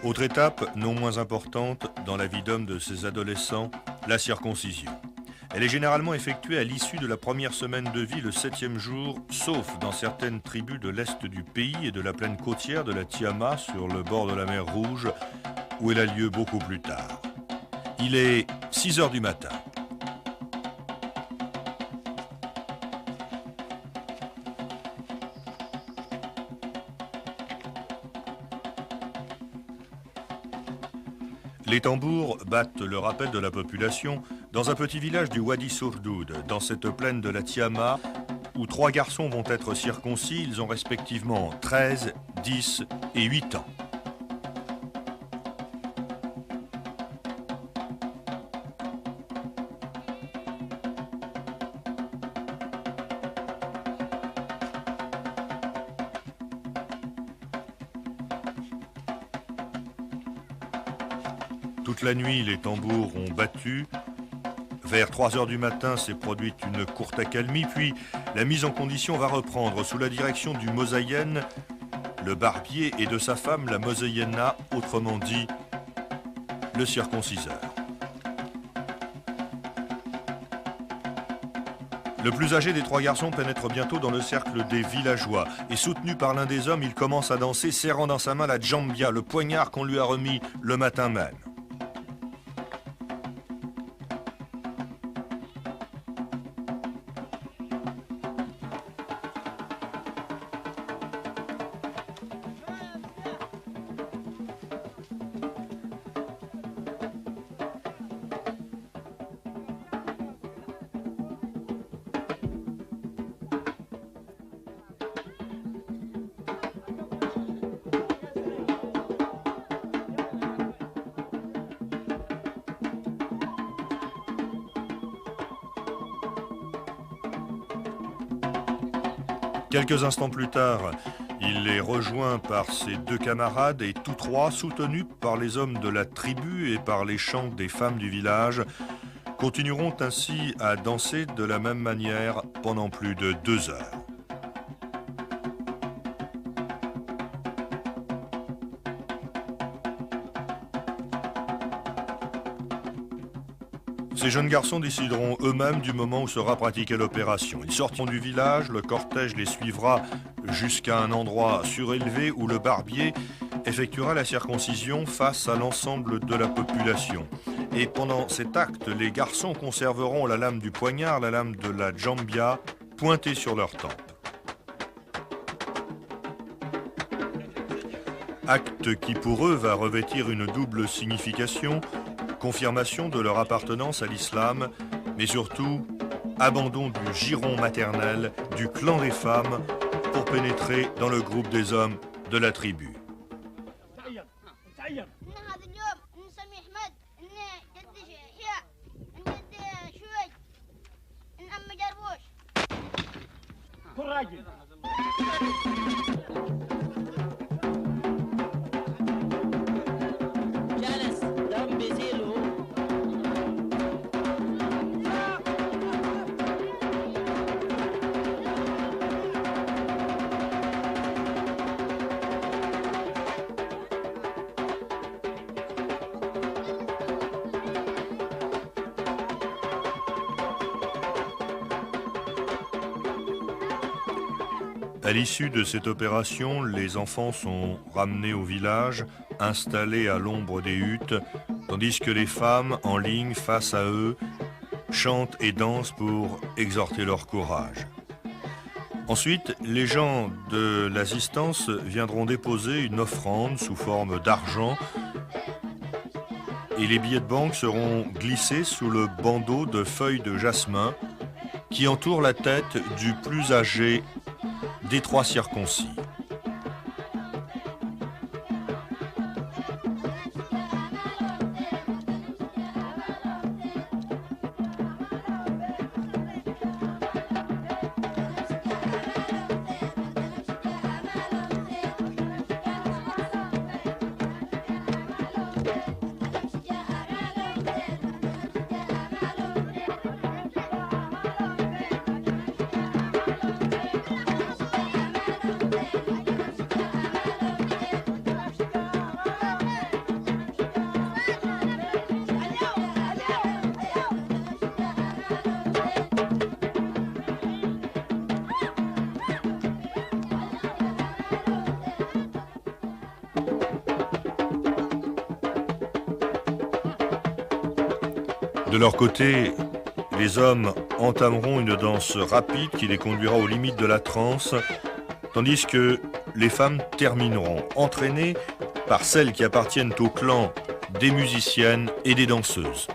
Autre étape, non moins importante dans la vie d'homme de ces adolescents, la circoncision. Elle est généralement effectuée à l'issue de la première semaine de vie, le 7e jour, sauf dans certaines tribus de l'est du pays et de la plaine côtière de la Tiama, sur le bord de la mer Rouge, où elle a lieu beaucoup plus tard. Il est 6 heures du matin. Les tambours battent le rappel de la population dans un petit village du Wadi Sourdoud, dans cette plaine de la Tiama, où 3 garçons vont être circoncis. Ils ont respectivement 13, 10 et 8 ans. Toute la nuit, les tambours ont battu. Vers 3 heures du matin, s'est produite une courte accalmie, puis la mise en condition va reprendre sous la direction du mosaïen, le barbier, et de sa femme, la mosaïenna, autrement dit, le circonciseur. Le plus âgé des 3 garçons pénètre bientôt dans le cercle des villageois, et soutenu par l'un des hommes, il commence à danser, serrant dans sa main la djambia, le poignard qu'on lui a remis le matin même. Quelques instants plus tard, il est rejoint par ses 2 camarades et tous 3, soutenus par les hommes de la tribu et par les chants des femmes du village, continueront ainsi à danser de la même manière pendant plus de 2 heures. Ces jeunes garçons décideront eux-mêmes du moment où sera pratiquée l'opération. Ils sortiront du village, le cortège les suivra jusqu'à un endroit surélevé où le barbier effectuera la circoncision face à l'ensemble de la population. Et pendant cet acte, les garçons conserveront la lame du poignard, la lame de la djambia, pointée sur leur tempe. Acte qui pour eux va revêtir une double signification: confirmation de leur appartenance à l'islam, mais surtout abandon du giron maternel, du clan des femmes, pour pénétrer dans le groupe des hommes de la tribu. À l'issue de cette opération, les enfants sont ramenés au village, installés à l'ombre des huttes, tandis que les femmes, en ligne face à eux, chantent et dansent pour exhorter leur courage. Ensuite, les gens de l'assistance viendront déposer une offrande sous forme d'argent et les billets de banque seront glissés sous le bandeau de feuilles de jasmin qui entoure la tête du plus âgé des 3 circoncis. De leur côté, les hommes entameront une danse rapide qui les conduira aux limites de la transe, tandis que les femmes termineront, entraînées par celles qui appartiennent au clan des musiciennes et des danseuses.